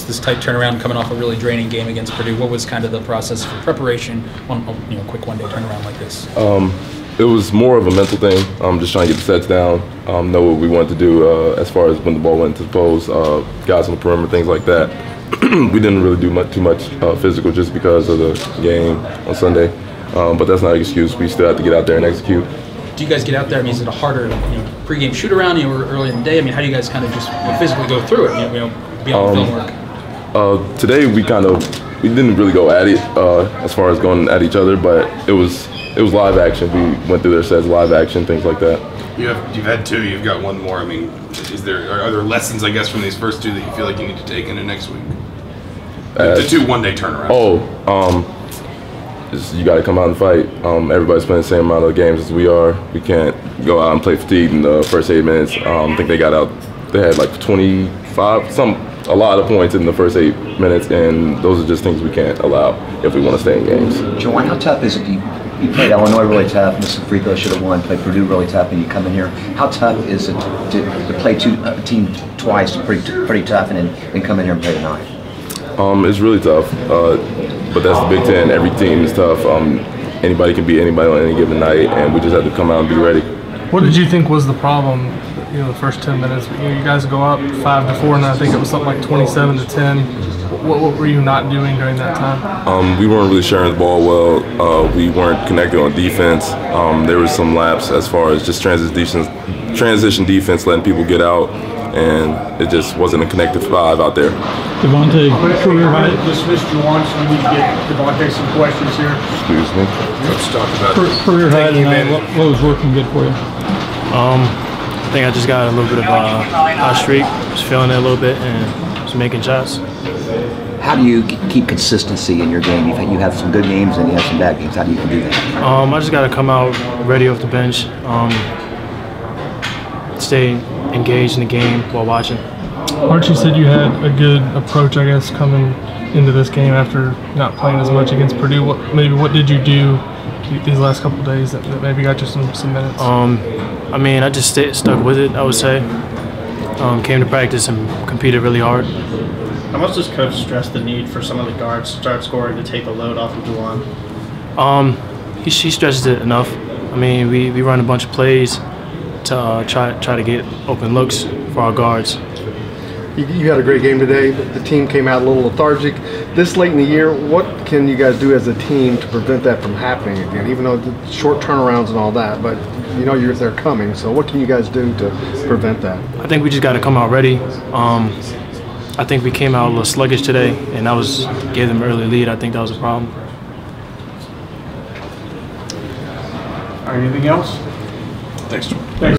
this tight turnaround coming off a really draining game against Purdue. What was kind of the process for preparation on a quick one-day turnaround like this? It was more of a mental thing. Just trying to get the sets down, know what we wanted to do as far as when the ball went to the post, guys on the perimeter, things like that. We didn't really do too much physical just because of the game on Sunday, but that's not an excuse. We still have to get out there and execute. Do you guys get out there? I mean, is it a harder pregame shoot around? Early in the day. I mean, how do you guys kind of just physically go through it? Beyond film work. Today we didn't really go at it as far as going at each other, but it was live action. We went through their sets, live action, things like that. You've had two. You've got one more. I mean, are there lessons, I guess, from these first two that you feel like you need to take into next week? The two one-day turnarounds. You got to come out and fight. Everybody's playing the same amount of games as we are. We can't go out and play fatigued in the first 8 minutes. I think they had like 25, a lot of points in the first 8 minutes, and those are just things we can't allow if we want to stay in games. Juwan, how tough is it? You played Illinois really tough, missed some free throws, should have won, played Purdue really tough, and you come in here. How tough is it to play a team twice, pretty tough, and then come in here and play tonight? It's really tough, but that's the Big Ten. Every team is tough. Anybody can beat anybody on any given night, and we just have to come out and be ready. What did you think was the problem? The first 10 minutes. You guys go up 5-4, and I think it was something like 27-10. What were you not doing during that time? We weren't really sharing the ball well. We weren't connected on defense. There was some laps as far as just transition defense, letting people get out, and it just wasn't a connected five out there. Devonte, career high. Dismiss Juwan, so we need to get Devonte some questions here. Excuse me. Let's talk about career high tonight. What was working good for you? I think I just got a little bit of a hot streak, just feeling it a little bit, and just making shots. How do you keep consistency in your game? You have some good games and you have some bad games. How do you do that? I just got to come out ready off the bench, stay engaged in the game while watching. Archie said you had a good approach, I guess, coming into this game after not playing as much against Purdue. What did you do these last couple of days that maybe got you some minutes? I mean, I just stuck with it, I would say. Came to practice and competed really hard. How much does Coach stress the need for some of the guards to start scoring to take the load off of Juwan? He stresses it enough. I mean, we run a bunch of plays to try to get open looks for our guards. You had a great game today, but the team came out a little lethargic. This late in the year, what can you guys do as a team to prevent that from happening again? Even though the short turnarounds and all that, but they're coming. So what can you guys do to prevent that? I think we just got to come out ready. I think we came out a little sluggish today, and gave them an early lead. I think that was a problem. Anything else? Thanks, John. Thanks.